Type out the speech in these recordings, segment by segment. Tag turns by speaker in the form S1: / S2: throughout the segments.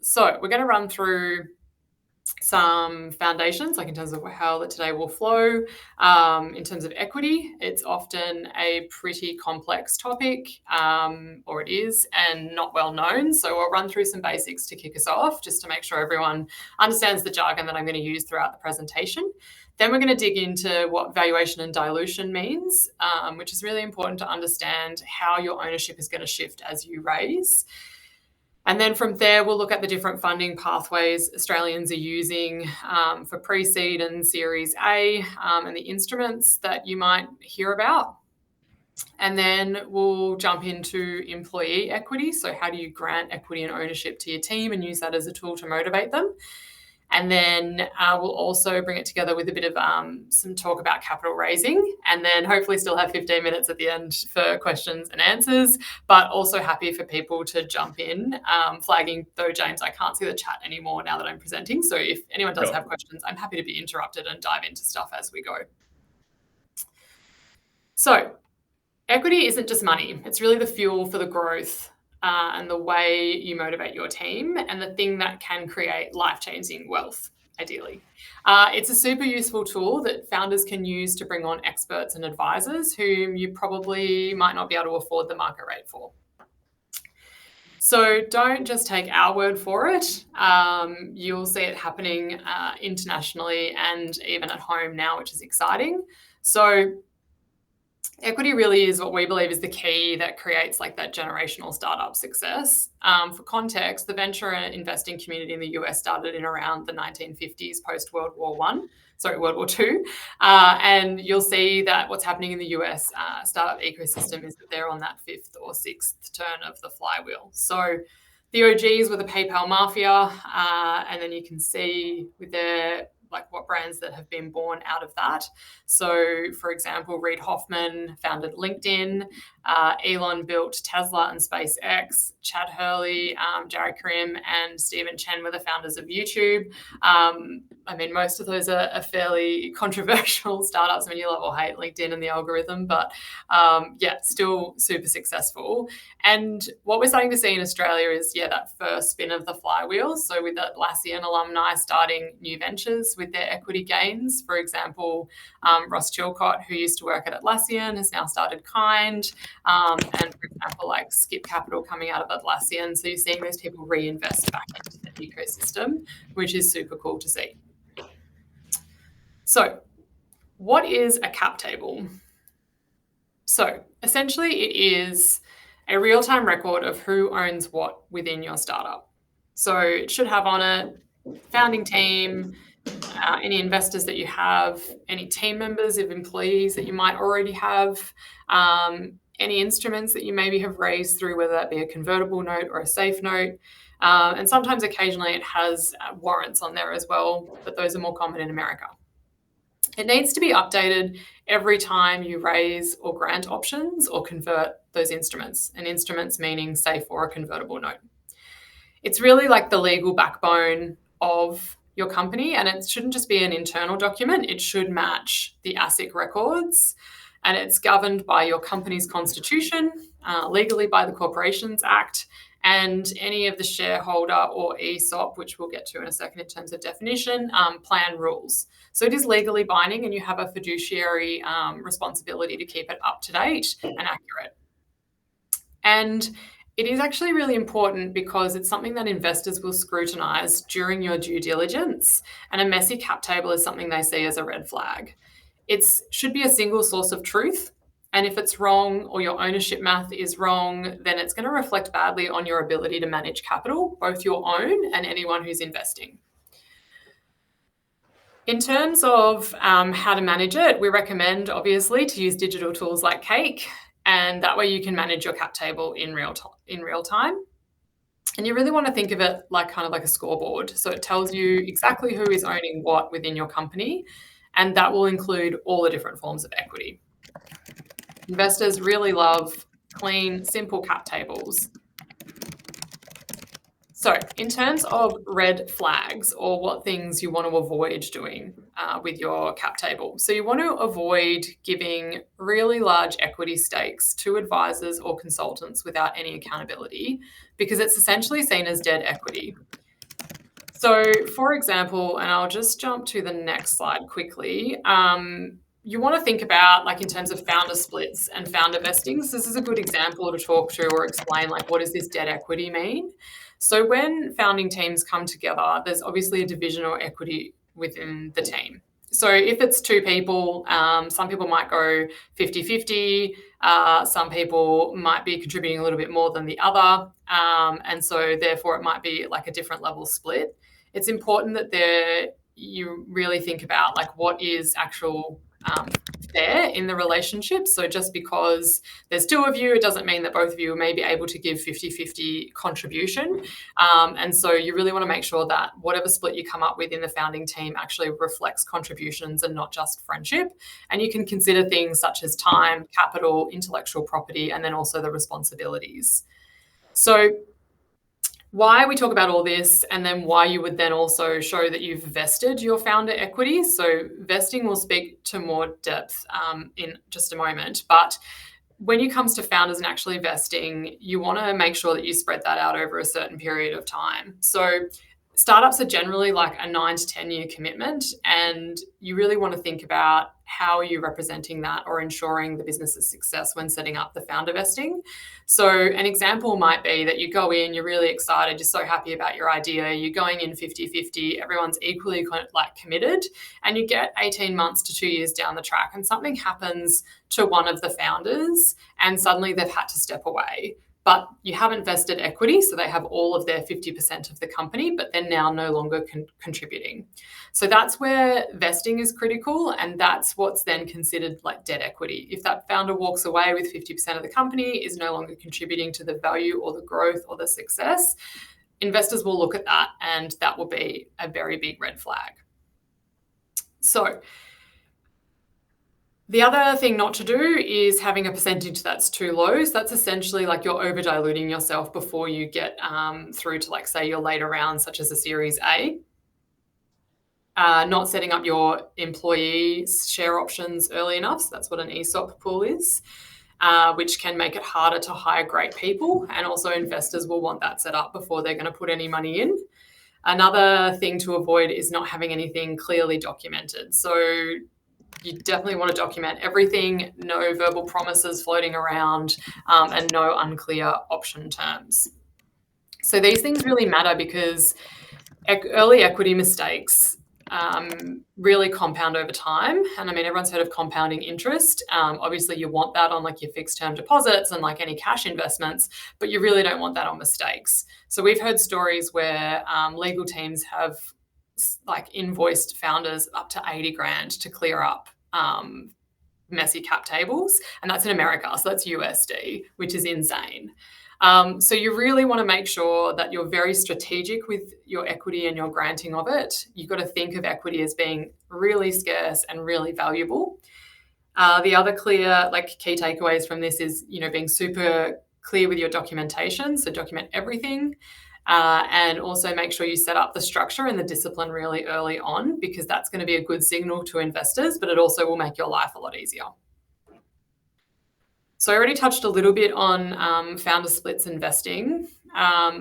S1: So we're going to run through some foundations, like in terms of how today will flow. In terms of equity, it's often a pretty complex topic, or it is, and not well known. So we'll run through some basics to kick us off, just to make sure everyone understands the jargon that I'm going to use throughout the presentation. Then we're going to dig into what valuation and dilution means, which is really important to understand how your ownership is going to shift as you raise. And then from there, we'll look at the different funding pathways Australians are using for pre-seed and Series A, and the instruments that you might hear about. And then we'll jump into employee equity. So how do you grant equity and ownership to your team and use that as a tool to motivate them? And then we'll also bring it together with a bit of some talk about capital raising, and then hopefully still have 15 minutes at the end for questions and answers, but also happy for people to jump in, flagging though, James, I can't see the chat anymore now that I'm presenting. So if anyone does have questions, I'm happy to be interrupted and dive into stuff as we go. So equity isn't just money. It's really the fuel for the growth and the way you motivate your team, and the thing that can create life-changing wealth, ideally. It's a super useful tool that founders can use to bring on experts and advisors whom you probably might not be able to afford the market rate for. So don't just take our word for it. You'll see it happening internationally and even at home now, which is exciting. So equity really is what we believe is the key that creates like that generational startup success. For context, the venture investing community in the US started in around the 1950s, post World War II. And you'll see that what's happening in the US startup ecosystem is that they're on that fifth or sixth turn of the flywheel. So the OGs were the PayPal mafia, and then you can see with their what brands that have been born out of that. So, for example, Reid Hoffman founded LinkedIn, Elon built Tesla and SpaceX, Chad Hurley, Jared Karim, and Stephen Chen were the founders of YouTube. Most of those are fairly controversial startups. You love or hate LinkedIn and the algorithm, but still super successful. And what we're starting to see in Australia is, that first spin of the flywheel. So with Atlassian alumni starting new ventures with their equity gains. For example, Ross Chilcott, who used to work at Atlassian, has now started Kind. And for example, like Skip Capital coming out of Atlassian. So you're seeing those people reinvest back into the ecosystem, which is super cool to see. So what is a cap table? So essentially it is a real-time record of who owns what within your startup. So it should have on it founding team, any investors that you have, any team members of employees that you might already have, any instruments that you maybe have raised through, whether that be a convertible note or a safe note. And sometimes occasionally it has warrants on there as well, but those are more common in America. It needs to be updated every time you raise or grant options or convert those instruments, and instruments meaning safe or a convertible note. It's really like the legal backbone of your company, and it shouldn't just be an internal document. It should match the ASIC records, and it's governed by your company's constitution, legally by the Corporations Act, and any of the shareholder or ESOP, which we'll get to in a second in terms of definition, plan rules. So it is legally binding, and you have a fiduciary responsibility to keep it up to date and accurate. And it is actually really important because it's something that investors will scrutinize during your due diligence, and a messy cap table is something they see as a red flag. It should be a single source of truth, and if it's wrong or your ownership math is wrong, then it's going to reflect badly on your ability to manage capital, both your own and anyone who's investing. In terms of how to manage it, we recommend, obviously, to use digital tools like Cake, and that way you can manage your cap table in real time. And you really want to think of it like kind of like a scoreboard. So it tells you exactly who is owning what within your company, and that will include all the different forms of equity. Investors really love clean, simple cap tables. So in terms of red flags, or what things you want to avoid doing with your cap table. So you want to avoid giving really large equity stakes to advisors or consultants without any accountability, because it's essentially seen as dead equity. So, for example, and I'll just jump to the next slide quickly. You want to think about, like, in terms of founder splits and founder vestings. This is a good example to talk through or explain, like, what does this debt equity mean? So, when founding teams come together, there's obviously a division or equity within the team. So, if it's two people, some people might go 50-50. Some people might be contributing a little bit more than the other. And so, therefore, it might be like a different level split. It's important that you really think about, like, what is actual fair in the relationship. So just because there's two of you, it doesn't mean that both of you may be able to give 50-50 contribution. And so you really want to make sure that whatever split you come up with in the founding team actually reflects contributions and not just friendship. And you can consider things such as time, capital, intellectual property, and then also the responsibilities. So why we talk about all this, and then why you would then also show that you've vested your founder equity. So vesting will speak to more depth in just a moment. But when it comes to founders and actually vesting, you want to make sure that you spread that out over a certain period of time. So startups are generally like a 9 to 10 year commitment, and you really want to think about how are you representing that or ensuring the business's success when setting up the founder vesting. So an example might be that you go in, you're really excited, you're so happy about your idea, you're going in 50-50, everyone's equally like committed, and you get 18 months to 2 years down the track and something happens to one of the founders and suddenly they've had to step away. But you haven't vested equity, so they have all of their 50% of the company, but they're now no longer contributing. So that's where vesting is critical, and that's what's then considered like debt equity. If that founder walks away with 50% of the company, is no longer contributing to the value or the growth or the success, investors will look at that, and that will be a very big red flag. So the other thing not to do is having a percentage that's too low. So that's essentially like you're over diluting yourself before you get through to, like, say, your later rounds, such as a Series A. Not setting up your employee share options early enough. So that's what an ESOP pool is, which can make it harder to hire great people. And also investors will want that set up before they're going to put any money in. Another thing to avoid is not having anything clearly documented. So you definitely want to document everything, no verbal promises floating around, and no unclear option terms. So these things really matter because early equity mistakes really compound over time. And I mean, everyone's heard of compounding interest. Obviously, you want that on like your fixed term deposits and like any cash investments, but you really don't want that on mistakes. So we've heard stories where legal teams have like invoiced founders up to 80 grand to clear up messy cap tables. And that's in America. So that's USD, which is insane. So you really want to make sure that you're very strategic with your equity and your granting of it. You've got to think of equity as being really scarce and really valuable. The other clear, like, key takeaways from this is, being super clear with your documentation. So document everything. And also make sure you set up the structure and the discipline really early on, because that's going to be a good signal to investors, but it also will make your life a lot easier. So I already touched a little bit on founder splits investing.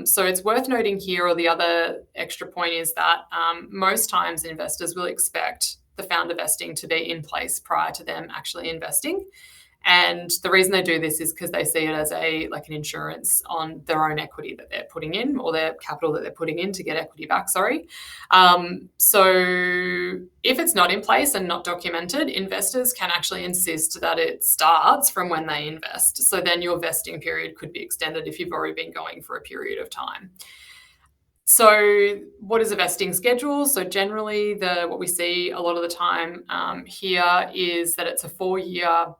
S1: So it's worth noting here, or the other extra point is that most times investors will expect the founder vesting to be in place prior to them actually investing. And the reason they do this is because they see it as an insurance on their own equity that they're putting in, or their capital that they're putting in to get equity back, So if it's not in place and not documented, investors can actually insist that it starts from when they invest. So then your vesting period could be extended if you've already been going for a period of time. So what is a vesting schedule? So generally what we see a lot of the time here is that it's a 4-year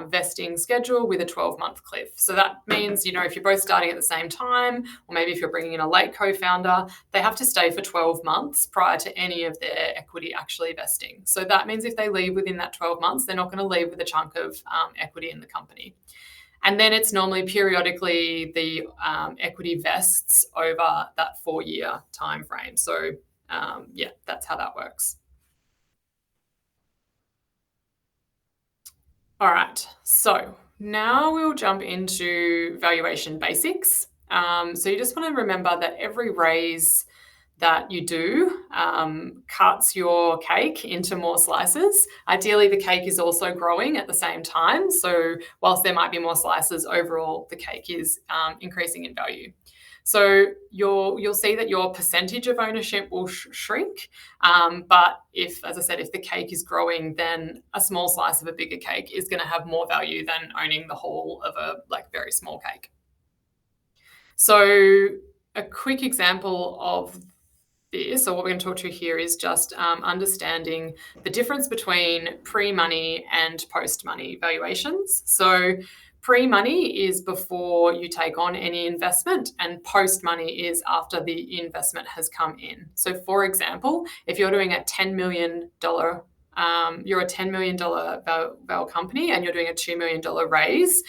S1: vesting schedule with a 12-month cliff. So that means, if you're both starting at the same time, or maybe if you're bringing in a late co-founder, they have to stay for 12 months prior to any of their equity actually vesting. So that means if they leave within that 12 months, they're not going to leave with a chunk of equity in the company. And then it's normally periodically the equity vests over that 4-year time frame. So that's how that works. All right, so now we'll jump into valuation basics. So you just want to remember that every raise that you do cuts your cake into more slices. Ideally, the cake is also growing at the same time. So whilst there might be more slices, overall, the cake is increasing in value. So you'll see that your percentage of ownership will shrink. But as I said, if the cake is growing, then a small slice of a bigger cake is going to have more value than owning the whole of a very small cake. So a quick example of this, or what we're going to talk to here, is just understanding the difference between pre-money and post-money valuations. So pre-money is before you take on any investment, and post-money is after the investment has come in. So for example, if you're doing a $10 million you're a $10 million val company and you're doing a $2 million raise,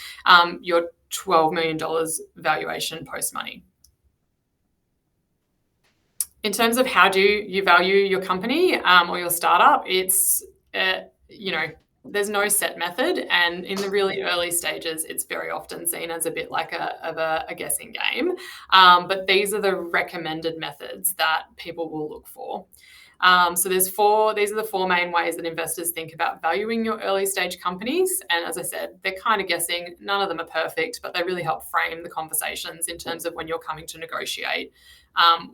S1: you're $12 million valuation post-money. In terms of how do you value your company or your startup, it's, there's no set method. And in the really early stages, it's very often seen as a bit like a guessing game. But these are the recommended methods that people will look for. So these are the four main ways that investors think about valuing your early stage companies. And as I said, they're kind of guessing. None of them are perfect, but they really help frame the conversations in terms of when you're coming to negotiate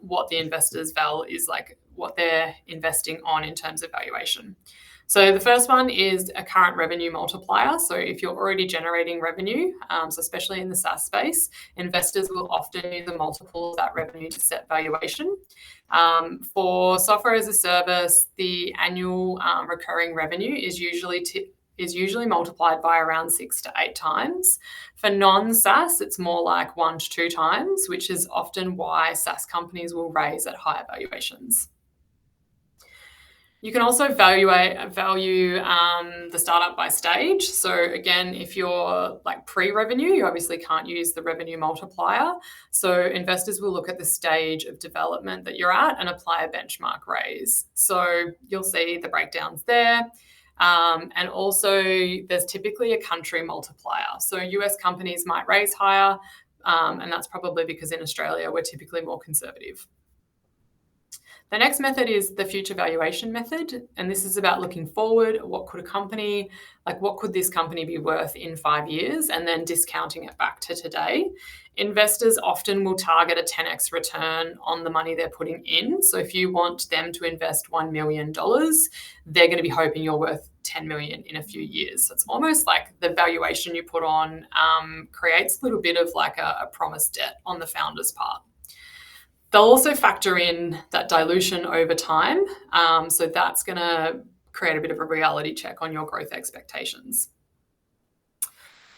S1: what the investors' val is, like what they're investing on in terms of valuation. So the first one is a current revenue multiplier. So if you're already generating revenue, so especially in the SaaS space, investors will often use a multiple of that revenue to set valuation. For software as a service, the annual recurring revenue is usually multiplied by around 6 to 8 times. For non-SaaS, it's more like 1 to 2 times, which is often why SaaS companies will raise at higher valuations. You can also value the startup by stage. So again, if you're like pre-revenue, you obviously can't use the revenue multiplier. So investors will look at the stage of development that you're at and apply a benchmark raise. So you'll see the breakdowns there. And also there's typically a country multiplier. So US companies might raise higher, and that's probably because in Australia, we're typically more conservative. The next method is the future valuation method. And this is about looking forward. What could this company be worth in 5 years? And then discounting it back to today. Investors often will target a 10x return on the money they're putting in. So if you want them to invest $1 million, they're going to be hoping you're worth 10 million in a few years. So it's almost like the valuation you put on creates a little bit of like a promised debt on the founder's part. They'll also factor in that dilution over time. So that's going to create a bit of a reality check on your growth expectations.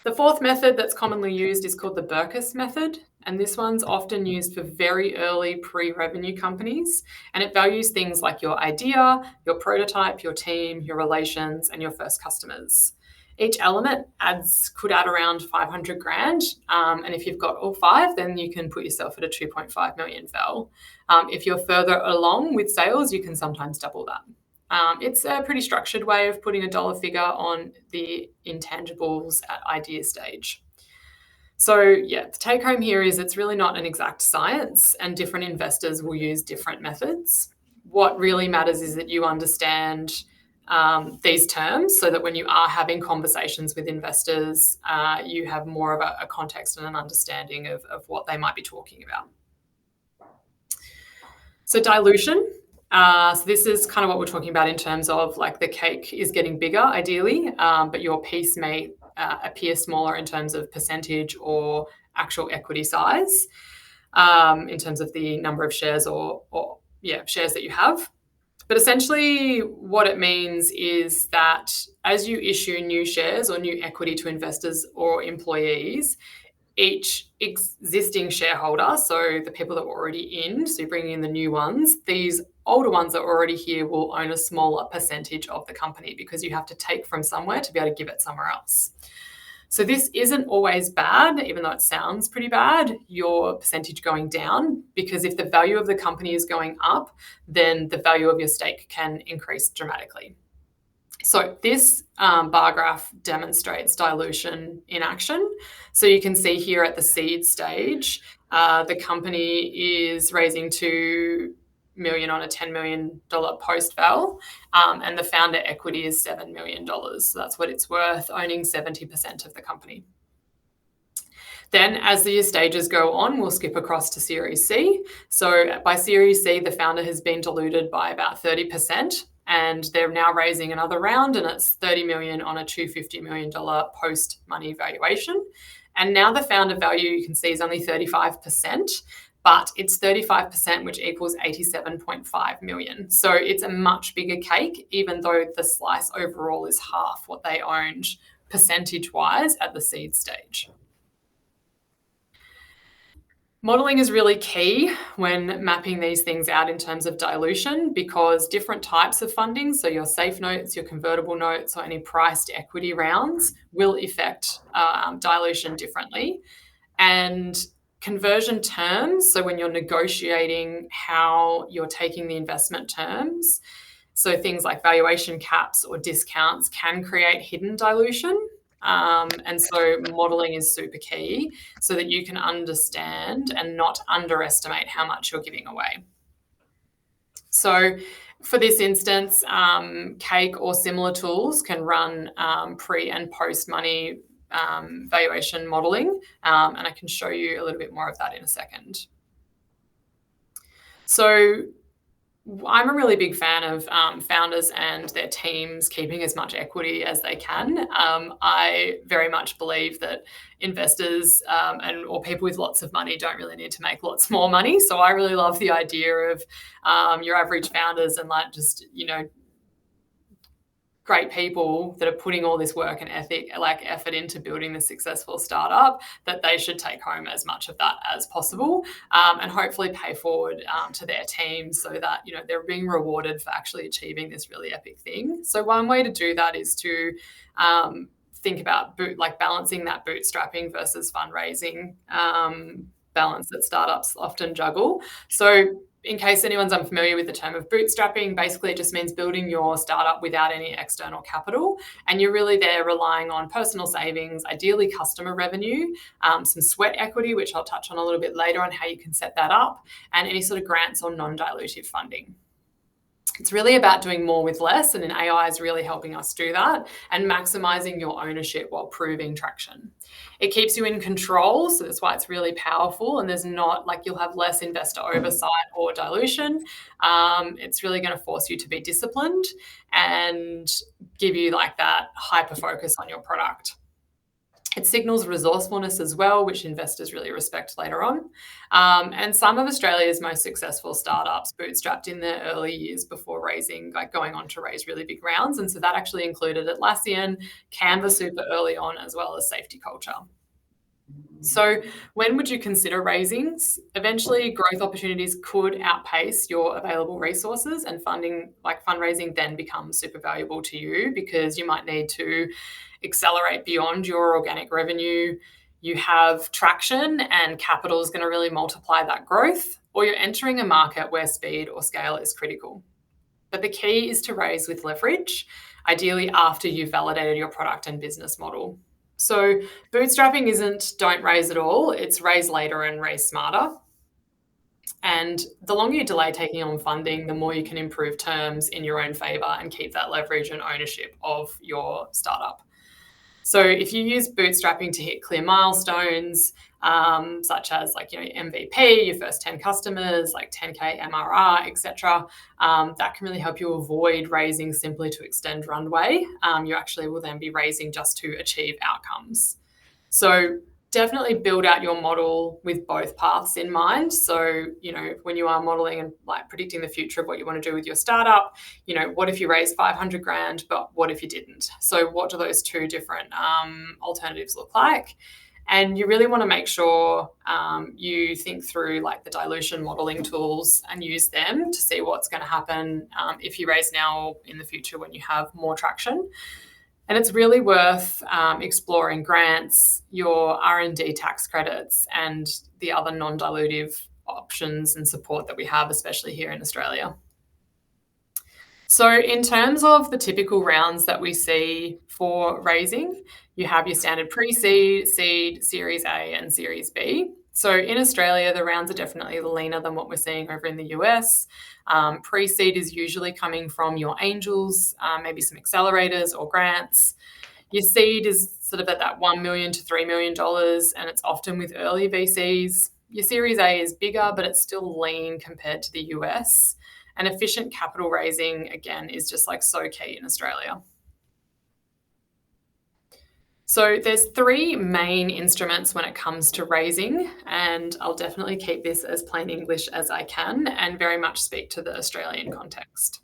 S1: The fourth method that's commonly used is called the Berkus method. And this one's often used for very early pre-revenue companies. And it values things like your idea, your prototype, your team, your relations, and your first customers. Each element could add around 500 grand. And if you've got all 5, then you can put yourself at a 2.5 million val. If you're further along with sales, you can sometimes double that. It's a pretty structured way of putting a dollar figure on the intangibles at idea stage. So yeah, the take home here is it's really not an exact science, and different investors will use different methods. What really matters is that you understand these terms so that when you are having conversations with investors, you have more of a context and an understanding of what they might be talking about. So dilution. So this is kind of what we're talking about in terms of like the cake is getting bigger ideally, but your piece may appear smaller in terms of percentage or actual equity size in terms of the number of shares or shares that you have. But essentially what it means is that as you issue new shares or new equity to investors or employees, each existing shareholder, so the people that were already in, so you're bringing in the new ones, these older ones that are already here will own a smaller percentage of the company because you have to take from somewhere to be able to give it somewhere else. So this isn't always bad, even though it sounds pretty bad, your percentage going down, because if the value of the company is going up, then the value of your stake can increase dramatically. So this bar graph demonstrates dilution in action. So you can see here at the seed stage, the company is raising $2 million on a $10 million post-val, and the founder equity is $7 million. So that's what it's worth, owning 70% of the company. Then as the stages go on, we'll skip across to Series C. So by Series C, the founder has been diluted by about 30%, and they're now raising another round, and it's $30 million on a $250 million post-money valuation. And now the founder value, you can see, is only 35%, but it's 35%, which equals 87.5 million. So it's a much bigger cake, even though the slice overall is half what they owned percentage-wise at the seed stage. Modelling is really key when mapping these things out in terms of dilution, because different types of funding, so your safe notes, your convertible notes, or any priced equity rounds, will affect dilution differently. And conversion terms, so when you're negotiating how you're taking the investment terms, so things like valuation caps or discounts can create hidden dilution. And so modelling is super key so that you can understand and not underestimate how much you're giving away. So for this instance, Cake or similar tools can run pre and post money valuation modelling, and I can show you a little bit more of that in a second. So I'm a really big fan of founders and their teams keeping as much equity as they can. I very much believe that investors or people with lots of money don't really need to make lots more money. So I really love the idea of your average founders and great people that are putting all this work and effort into building the successful startup, that they should take home as much of that as possible, and hopefully pay forward to their teams so that they're being rewarded for actually achieving this really epic thing. So one way to do that is to think about balancing that bootstrapping versus fundraising balance that startups often juggle. So in case anyone's unfamiliar with the term of bootstrapping, basically it just means building your startup without any external capital. And you're really there relying on personal savings, ideally customer revenue, some sweat equity, which I'll touch on a little bit later on how you can set that up, and any sort of grants or non-dilutive funding. It's really about doing more with less, and AI is really helping us do that, and maximizing your ownership while proving traction. It keeps you in control, so that's why it's really powerful, and there's not you'll have less investor oversight or dilution. It's really going to force you to be disciplined and give you that hyper focus on your product. It signals resourcefulness as well, which investors really respect later on. And some of Australia's most successful startups bootstrapped in their early years before going on to raise really big rounds. And so that actually included Atlassian, Canva super early on, as well as Safety Culture. So when would you consider raisings? Eventually, growth opportunities could outpace your available resources, and fundraising then becomes super valuable to you, because you might need to accelerate beyond your organic revenue. You have traction and capital is going to really multiply that growth, or you're entering a market where speed or scale is critical. But the key is to raise with leverage, ideally after you've validated your product and business model. So bootstrapping isn't don't raise at all, it's raise later and raise smarter. And the longer you delay taking on funding, the more you can improve terms in your own favor and keep that leverage and ownership of your startup. So if you use bootstrapping to hit clear milestones, such as MVP, your first 10 customers, 10K MRR, etc., that can really help you avoid raising simply to extend runway. You actually will then be raising just to achieve outcomes. So definitely build out your model with both paths in mind. So, when you are modeling and predicting the future of what you want to do with your startup, what if you raised 500 grand, but what if you didn't? So what do those two different alternatives look like? And you really want to make sure you think through the dilution modeling tools and use them to see what's going to happen if you raise now or in the future when you have more traction. And it's really worth exploring grants, your R&D tax credits, and the other non-dilutive options and support that we have, especially here in Australia. So in terms of the typical rounds that we see for raising, you have your standard pre-seed, seed, Series A, and Series B. So in Australia, the rounds are definitely leaner than what we're seeing over in the US. Pre-seed is usually coming from your angels, maybe some accelerators or grants. Your seed is sort of at that $1 million to $3 million, and it's often with early VCs. Your Series A is bigger, but it's still lean compared to the US. And efficient capital raising, again, is just like so key in Australia. So there's three main instruments when it comes to raising, and I'll definitely keep this as plain English as I can and very much speak to the Australian context.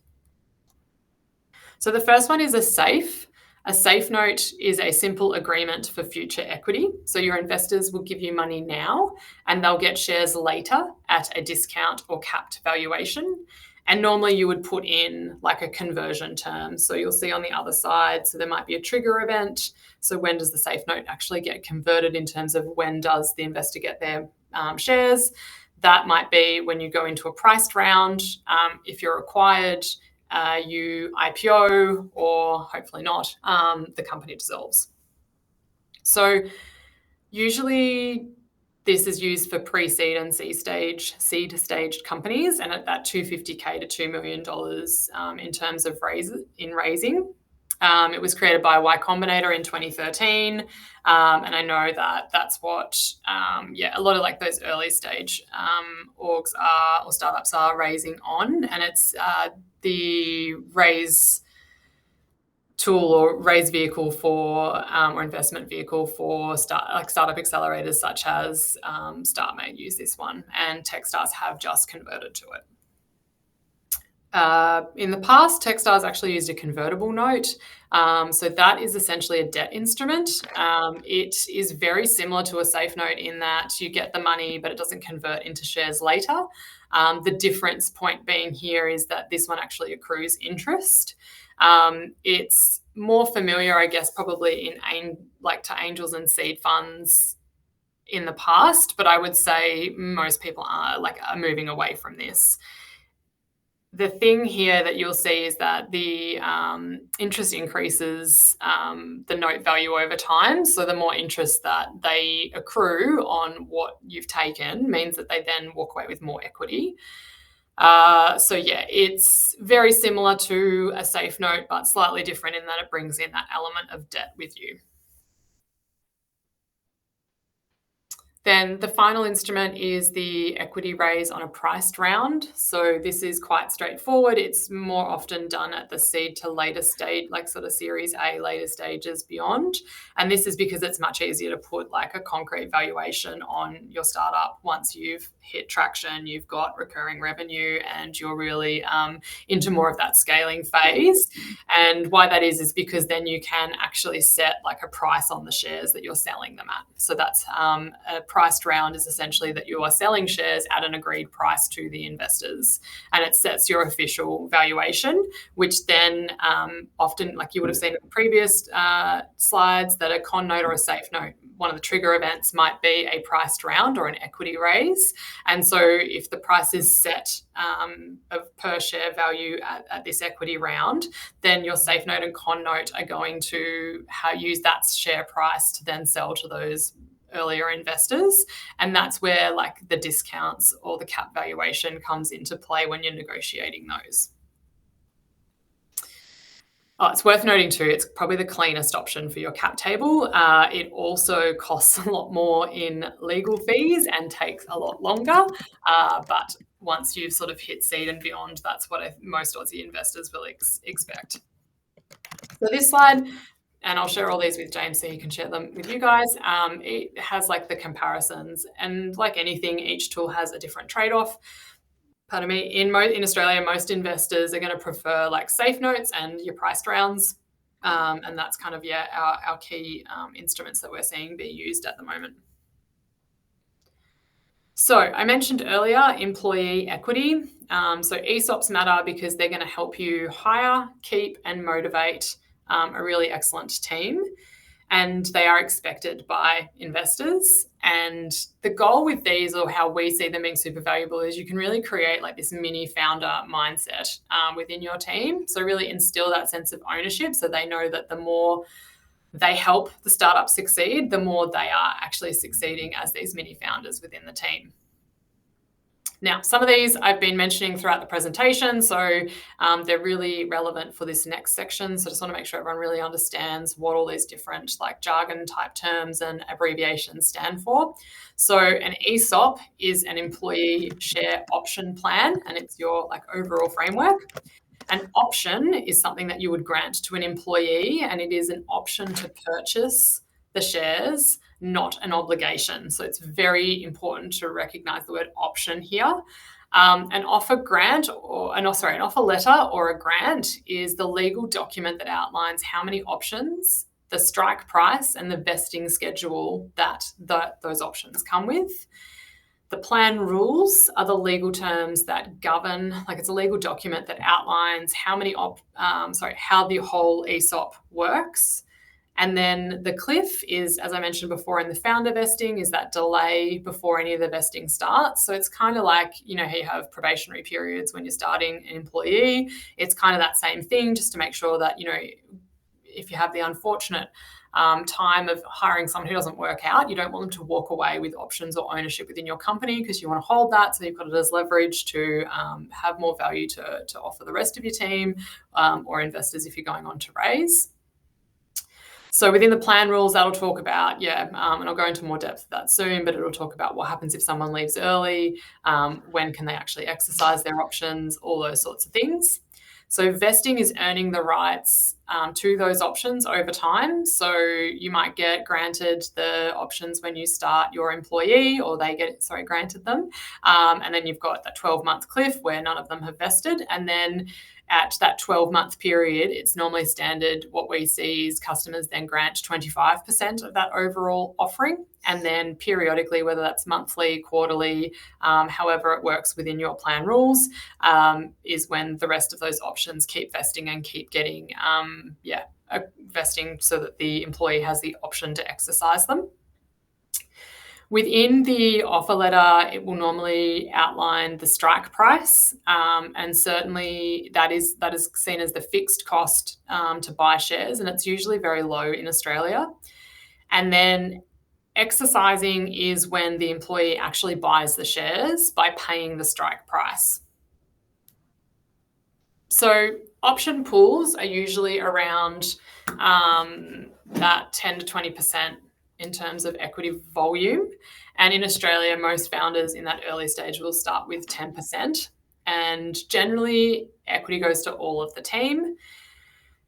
S1: So the first one is a SAFE. A SAFE note is a simple agreement for future equity. So your investors will give you money now and they'll get shares later at a discount or capped valuation. And normally you would put in like a conversion term. So you'll see on the other side, so there might be a trigger event. So when does the SAFE note actually get converted in terms of when does the investor get their shares? That might be when you go into a priced round. If you're acquired, you IPO, or hopefully not, the company dissolves. So usually this is used for pre-seed and seed stage companies, and at that $250K to $2 million in terms of raising. It was created by Y Combinator in 2013, and I know that that's what, a lot of like those early stage orgs are or startups are raising on, and it's the raise tool or raise vehicle for or investment vehicle for startup accelerators such as StartMate use this one, and Techstars have just converted to it. In the past, Techstars actually used a convertible note. So that is essentially a debt instrument. It is very similar to a SAFE note in that you get the money, but it doesn't convert into shares later. The difference point being here is that this one actually accrues interest. It's more familiar, I guess, probably to angels and seed funds in the past, but I would say most people are moving away from this. The thing here that you'll see is that the interest increases the note value over time. So the more interest that they accrue on what you've taken means that they then walk away with more equity. It's very similar to a SAFE note, but slightly different in that it brings in that element of debt with you. Then the final instrument is the equity raise on a priced round. So this is quite straightforward. It's more often done at the seed to later stage, like sort of Series A, later stages beyond. And this is because it's much easier to put like a concrete valuation on your startup once you've hit traction, you've got recurring revenue, and you're really into more of that scaling phase. And why that is because then you can actually set like a price on the shares that you're selling them at. So that's a priced round is essentially that you are selling shares at an agreed price to the investors, and it sets your official valuation, which then often, like you would have seen in the previous slides, that a con note or a SAFE note, one of the trigger events might be a priced round or an equity raise. And so if the price is set of per share value at this equity round, then your SAFE note and con note are going to use that share price to then sell to those earlier investors. And that's where like the discounts or the cap valuation comes into play when you're negotiating those. It's worth noting too, it's probably the cleanest option for your cap table. It also costs a lot more in legal fees and takes a lot longer. But once you've sort of hit seed and beyond, that's what most Aussie investors will expect. So this slide, and I'll share all these with James so he can share them with you guys. It has like the comparisons, and like anything, each tool has a different trade-off. Pardon me, in Australia, most investors are going to prefer like SAFE notes and your priced rounds. And that's kind of, our key instruments that we're seeing be used at the moment. So I mentioned earlier, employee equity. So ESOPs matter because they're going to help you hire, keep, and motivate a really excellent team. And they are expected by investors. And the goal with these, or how we see them being super valuable, is you can really create like this mini founder mindset within your team. So really instill that sense of ownership, so they know that the more they help the startup succeed, the more they are actually succeeding as these mini founders within the team. Now, some of these I've been mentioning throughout the presentation, so they're really relevant for this next section. So I just want to make sure everyone really understands what all these different like jargon type terms and abbreviations stand for. So an ESOP is an employee share option plan, and it's your like overall framework. An option is something that you would grant to an employee, and it is an option to purchase the shares, not an obligation. So it's very important to recognize the word option here. An offer letter or a grant is the legal document that outlines how many options, the strike price, and the vesting schedule that those options come with. The plan rules are the legal terms that govern, like it's a legal document that outlines how the whole ESOP works. And then the cliff is, as I mentioned before, in the founder vesting, is that delay before any of the vesting starts. So it's kind of like, you have probationary periods when you're starting an employee. It's kind of that same thing, just to make sure that, if you have the unfortunate time of hiring someone who doesn't work out, you don't want them to walk away with options or ownership within your company, because you want to hold that so you've got it as leverage to have more value to offer the rest of your team or investors if you're going on to raise. So within the plan rules, that'll talk about, and I'll go into more depth of that soon, but it'll talk about what happens if someone leaves early, when can they actually exercise their options, all those sorts of things. So vesting is earning the rights to those options over time. So you might get granted the options when you start your employee, or they get granted them. And then you've got that 12-month cliff where none of them have vested. And then at that 12-month period, it's normally standard. What we see is customers then grant 25% of that overall offering. And then periodically, whether that's monthly, quarterly, however it works within your plan rules, is when the rest of those options keep vesting and keep getting vesting so that the employee has the option to exercise them. Within the offer letter, it will normally outline the strike price, and certainly that is seen as the fixed cost to buy shares, and it's usually very low in Australia. And then exercising is when the employee actually buys the shares by paying the strike price. So option pools are usually around that 10 to 20% in terms of equity volume. And in Australia, most founders in that early stage will start with 10%. And generally, equity goes to all of the team.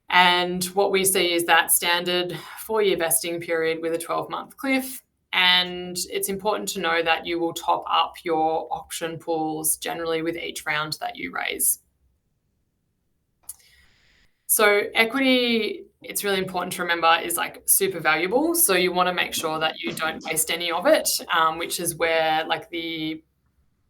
S1: And what we see is that standard 4-year vesting period with a 12-month cliff. And it's important to know that you will top up your option pools generally with each round that you raise. So equity, it's really important to remember, is like super valuable. So you want to make sure that you don't waste any of it, which is where like the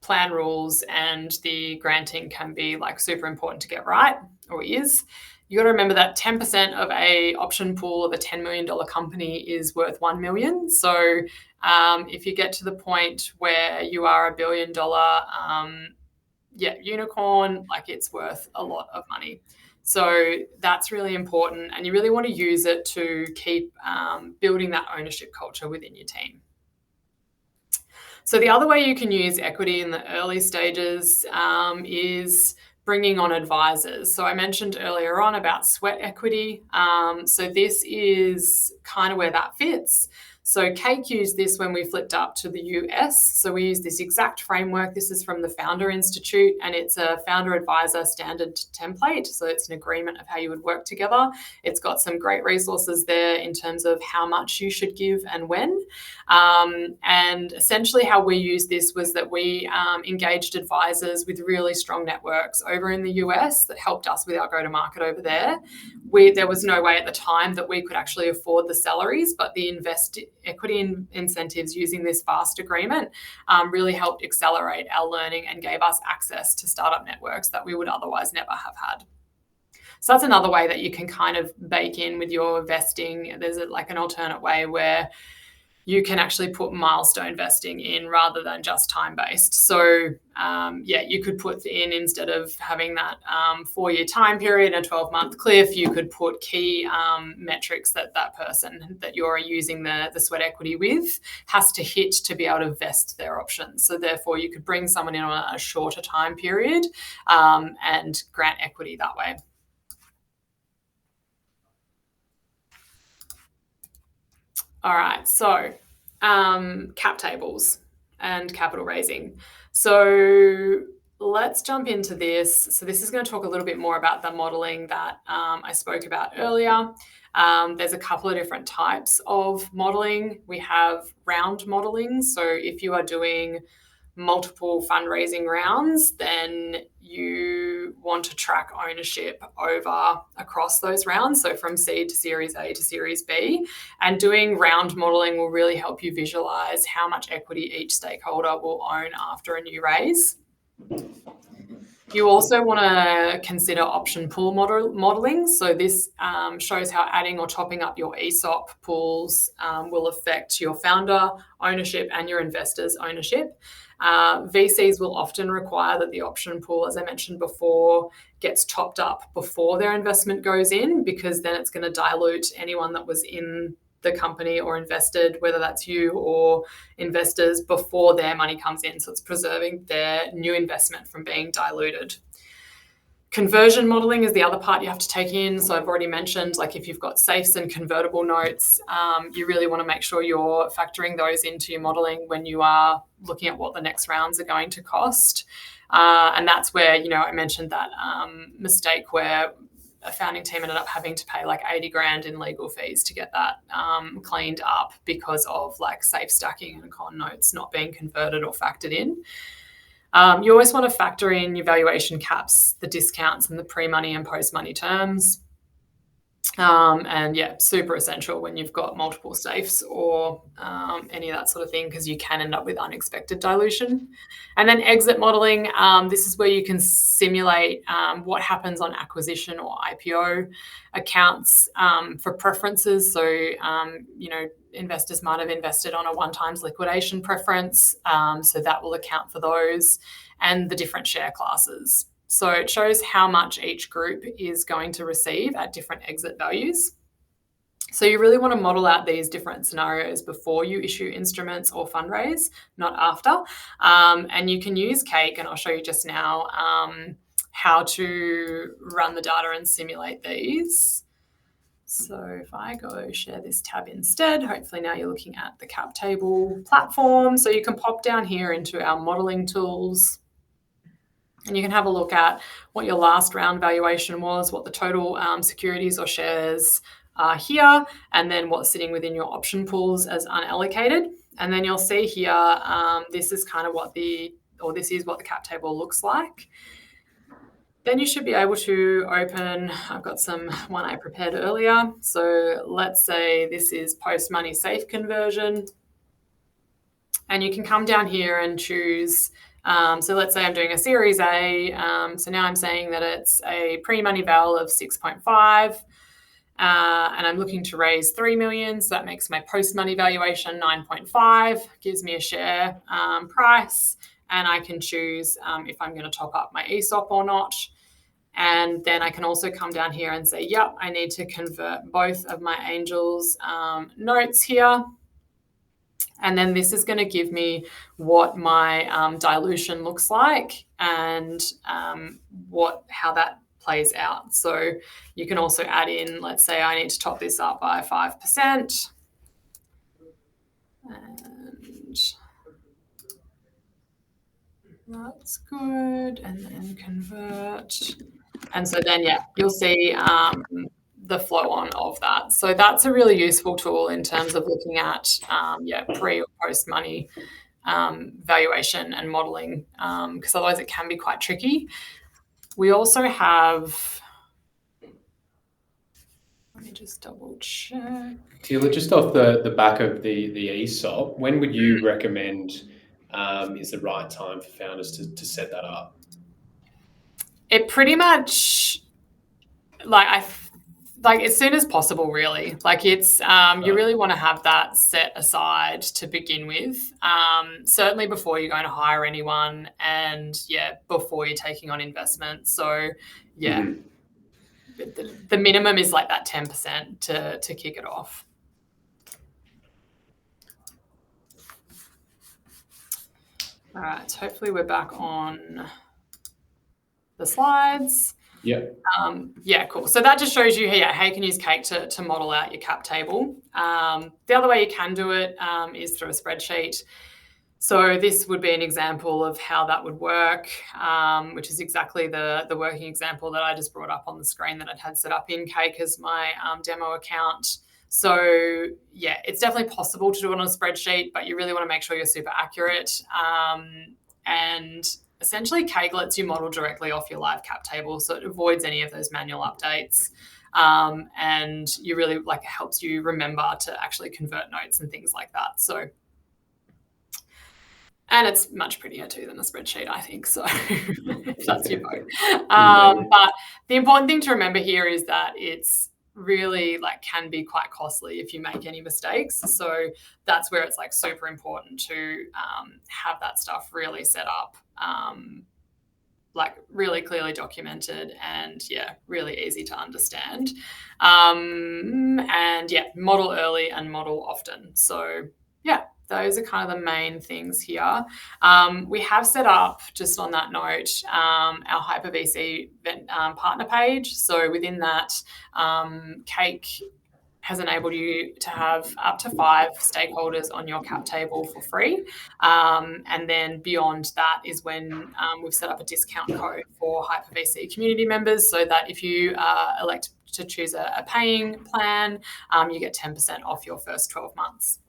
S1: plan rules and the granting can be like super important to get right, or is. You got to remember that 10% of a option pool of a $10 million company is worth $1 million. So if you get to the point where you are $1 billion unicorn, like it's worth a lot of money. So that's really important, and you really want to use it to keep building that ownership culture within your team. So the other way you can use equity in the early stages is bringing on advisors. So I mentioned earlier on about sweat equity. So this is kind of where that fits. So Cake used this when we flipped up to the US. So we use this exact framework. This is from the Founder Institute, and it's a founder advisor standard template. So it's an agreement of how you would work together. It's got some great resources there in terms of how much you should give and when. And essentially how we used this was that we engaged advisors with really strong networks over in the US that helped us with our go-to-market over there. There was no way at the time that we could actually afford the salaries, but the equity incentives using this FAST agreement really helped accelerate our learning and gave us access to startup networks that we would otherwise never have had. So that's another way that you can kind of bake in with your vesting. There's like an alternate way where you can actually put milestone vesting in rather than just time-based. So you could put in, instead of having that 4-year time period and a 12-month cliff, you could put key metrics that person that you're using the sweat equity with has to hit to be able to vest their options. So therefore you could bring someone in on a shorter time period and grant equity that way. All right, so cap tables and capital raising. So let's jump into this. So this is going to talk a little bit more about the modelling that I spoke about earlier. There's a couple of different types of modelling. We have round modelling. So if you are doing multiple fundraising rounds, then you want to track ownership across those rounds, so from seed to Series A to Series B. And doing round modelling will really help you visualise how much equity each stakeholder will own after a new raise. You also want to consider option pool modelling. So this shows how adding or topping up your ESOP pools will affect your founder ownership and your investors' ownership. VCs will often require that the option pool, as I mentioned before, gets topped up before their investment goes in, because then it's going to dilute anyone that was in the company or invested, whether that's you or investors, before their money comes in. So it's preserving their new investment from being diluted. Conversion modelling is the other part you have to take in. So I've already mentioned, like if you've got safes and convertible notes, you really want to make sure you're factoring those into your modelling when you are looking at what the next rounds are going to cost. And that's where, I mentioned that mistake where a founding team ended up having to pay like 80 grand in legal fees to get that cleaned up because of like safe stacking and con notes not being converted or factored in. You always want to factor in your valuation caps, the discounts, and the pre-money and post-money terms. Super essential when you've got multiple safes or any of that sort of thing, because you can end up with unexpected dilution. And then exit modelling, this is where you can simulate what happens on acquisition or IPO accounts for preferences. So, investors might have invested on a 1x liquidation preference, so that will account for those, and the different share classes. So it shows how much each group is going to receive at different exit values. So you really want to model out these different scenarios before you issue instruments or fundraise, not after. And you can use Cake, and I'll show you just now how to run the data and simulate these. So if I go share this tab instead, hopefully now you're looking at the cap table platform. So you can pop down here into our modelling tools, and you can have a look at what your last round valuation was, what the total securities or shares are here, and then what's sitting within your option pools as unallocated. And then you'll see here, this is what the cap table looks like. Then you should be able to open, I've got one I prepared earlier. So let's say this is post-money safe conversion. And you can come down here and choose, so let's say I'm doing a Series A. So now I'm saying that it's a pre-money val of 6.5. And I'm looking to raise 3 million. So that makes my post-money valuation 9.5, gives me a share price. And I can choose if I'm going to top up my ESOP or not. And then I can also come down here and say, yep, I need to convert both of my angels notes here. And then this is going to give me what my dilution looks like and how that plays out. So you can also add in, let's say I need to top this up by 5%. And that's good. And then convert. And so then, you'll see the flow on of that. So that's a really useful tool in terms of looking at pre or post money valuation and modeling, because otherwise it can be quite tricky. We also have, let me just double check.
S2: Teala, just off the back of the ESOP, when would you recommend is the right time for founders to set that up?
S1: It pretty much, like as soon as possible, really. Like it's you really want to have that set aside to begin with. Certainly before you're going to hire anyone, and before you're taking on investment. So the minimum is like that 10% to kick it off. All right, hopefully we're back on the slides. Cool. So that just shows you how you can use Cake to model out your cap table. The other way you can do it is through a spreadsheet. So this would be an example of how that would work, which is exactly the working example that I just brought up on the screen that I'd had set up in Cake as my demo account. So it's definitely possible to do it on a spreadsheet, but you really want to make sure you're super accurate. And essentially, Cake lets you model directly off your live cap table, so it avoids any of those manual updates. And you really it helps you remember to actually convert notes and things like that. So. And it's much prettier too than a spreadsheet, I think. So if that's your vote. But the important thing to remember here is that it's really can be quite costly if you make any mistakes. So that's where it's super important to have that stuff really set up, really clearly documented and really easy to understand. Model early and model often. So those are kind of the main things here. We have set up, just on that note, our Hyper-VC partner page. So within that, Cake has enabled you to have up to 5 stakeholders on your cap table for free. And then beyond that is when we've set up a discount code for Hyper-VC community members, so that if you elect to choose a paying plan, you get 10% off your first 12 months.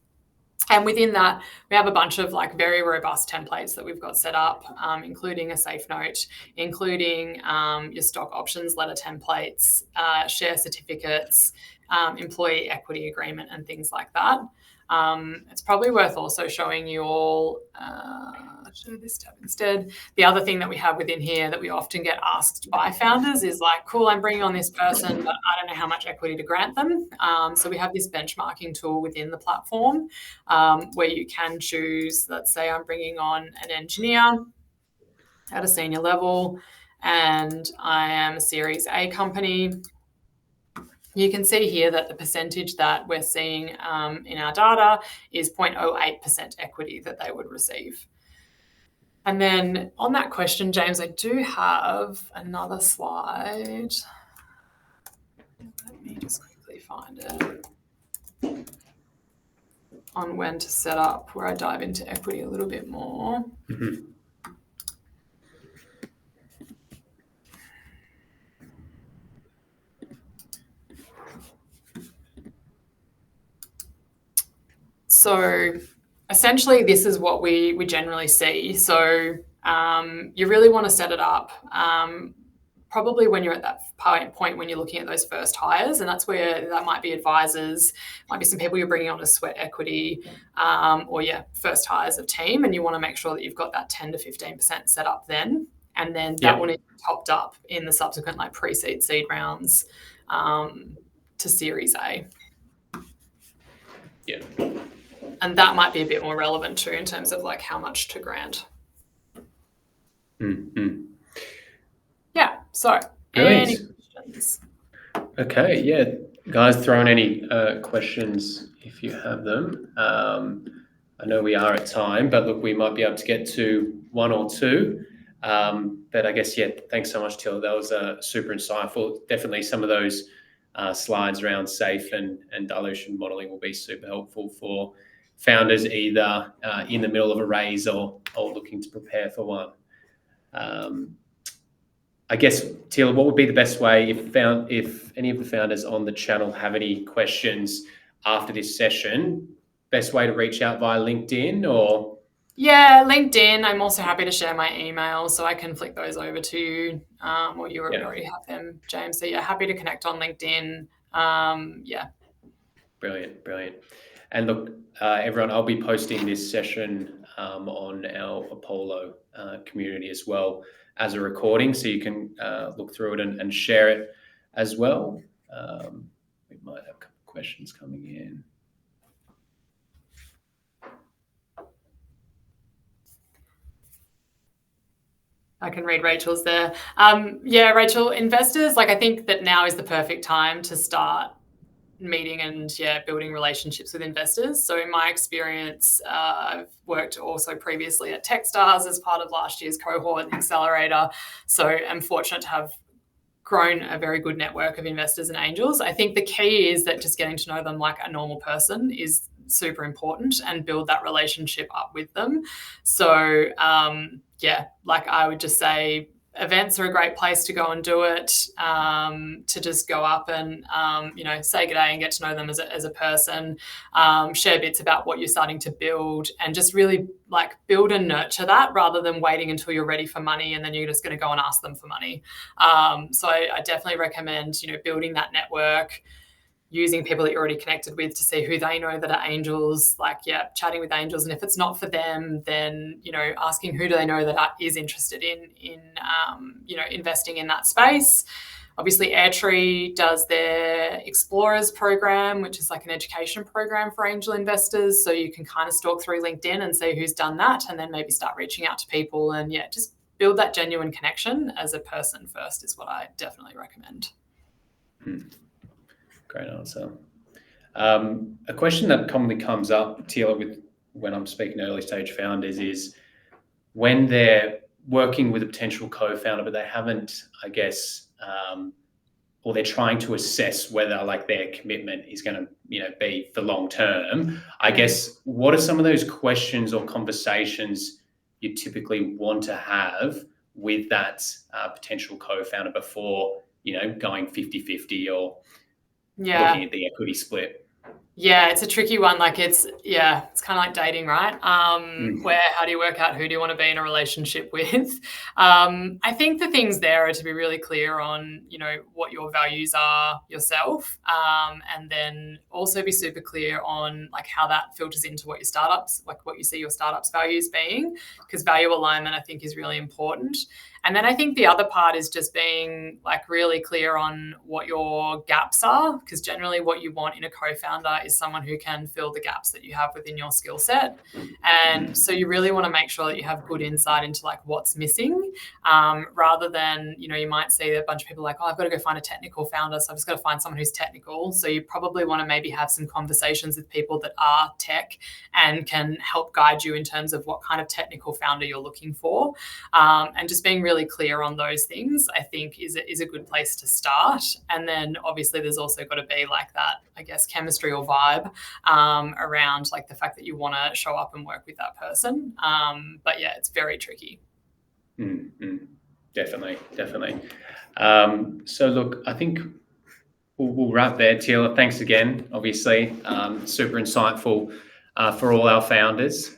S1: And within that, we have a bunch of very robust templates that we've got set up, including a safe note, including your stock options letter templates, share certificates, employee equity agreement, and things like that. It's probably worth also showing you all, show this tab instead. The other thing that we have within here that we often get asked by founders is cool, I'm bringing on this person, but I don't know how much equity to grant them. So we have this benchmarking tool within the platform where you can choose, let's say I'm bringing on an engineer at a senior level and I am a Series A company. You can see here that the percentage that we're seeing in our data is 0.08% equity that they would receive. And then on that question, James, I do have another slide. Let me just quickly find it. On when to set up, where I dive into equity a little bit more. So essentially, this is what we generally see. So you really want to set it up probably when you're at that point when you're looking at those first hires, and that's where that might be advisors, might be some people you're bringing on as sweat equity, or first hires of team, and you want to make sure that you've got that 10 to 15% set up then, and then that will need to be topped up in the subsequent pre-seed, seed rounds to Series A.
S2: Yeah.
S1: And that might be a bit more relevant too in terms of how much to grant. Yeah. So, any questions?
S2: Okay. Guys, throw in any questions if you have them. I know we are at time, but look, we might be able to get to one or two. But I guess, thanks so much, Teala. That was super insightful. Definitely some of those slides around safe and dilution modeling will be super helpful for founders either in the middle of a raise or looking to prepare for one. I guess, Teala, what would be the best way if any of the founders on the channel have any questions after this session, best way to reach out via LinkedIn or?
S1: Yeah, LinkedIn. I'm also happy to share my email so I can flick those over to you, or you already have them, James. So happy to connect on LinkedIn.
S2: Brilliant. And look, everyone, I'll be posting this session on our Apollo community as well as a recording, so you can look through it and share it as well. We might have a couple of questions coming in.
S1: I can read Rachel's there. Yeah, Rachel, investors, I think that now is the perfect time to start meeting and building relationships with investors. So in my experience, I've worked also previously at Techstars as part of last year's cohort and accelerator. So I'm fortunate to have grown a very good network of investors and angels. I think the key is that just getting to know them like a normal person is super important and build that relationship up with them. So I would just say events are a great place to go and do it, to just go up and say good day and get to know them as a person, share bits about what you're starting to build, and just really build and nurture that rather than waiting until you're ready for money and then you're just going to go and ask them for money. So I definitely recommend building that network, using people that you're already connected with to see who they know that are angels, chatting with angels. And if it's not for them, then, asking who do they know that is interested in investing in that space. Obviously, Airtree does their Explorers program, which is an education program for angel investors. So you can kind of stalk through LinkedIn and see who's done that, and then maybe start reaching out to people and just build that genuine connection as a person first is what I definitely recommend.
S2: Great answer. A question that commonly comes up, Teala, when I'm speaking to early stage founders is when they're working with a potential co-founder, but they haven't, or they're trying to assess whether their commitment is going to, be for long term. I guess, what are some of those questions or conversations you typically want to have with that potential co-founder before, going 50-50 or looking at the equity split?
S1: Yeah, it's a tricky one. It's kind of like dating, right? How do you work out who do you want to be in a relationship with? I think the things there are to be really clear on, what your values are yourself, and then also be super clear on how that filters into what your startups, what you see your startups' values being, because value alignment I think is really important. And then I think the other part is just being really clear on what your gaps are, because generally what you want in a co-founder is someone who can fill the gaps that you have within your skill set. And so you really want to make sure that you have good insight into what's missing, rather than, you might see a bunch of people I've got to go find a technical founder, so I've just got to find someone who's technical. So you probably want to maybe have some conversations with people that are tech and can help guide you in terms of what kind of technical founder you're looking for. And just being really clear on those things, I think, is a good place to start. And then obviously there's also got to be that, chemistry or vibe around the fact that you want to show up and work with that person. But it's very tricky.
S2: Definitely. So look, I think we'll wrap there. Teala, thanks again, obviously. Super insightful for all our founders.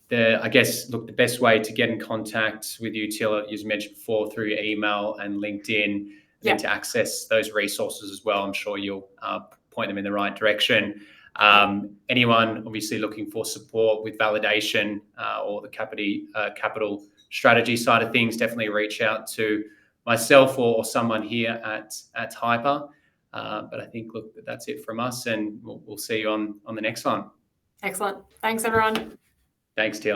S2: The best way to get in contact with you, Teala, as you mentioned before, through email and LinkedIn, and to access those resources as well. I'm sure you'll point them in the right direction. Anyone obviously looking for support with validation or the capital strategy side of things, definitely reach out to myself or someone here at Hyper. But I think, that's it from us, and we'll see you on the next one.
S1: Excellent. Thanks, everyone.
S2: Thanks, Teala.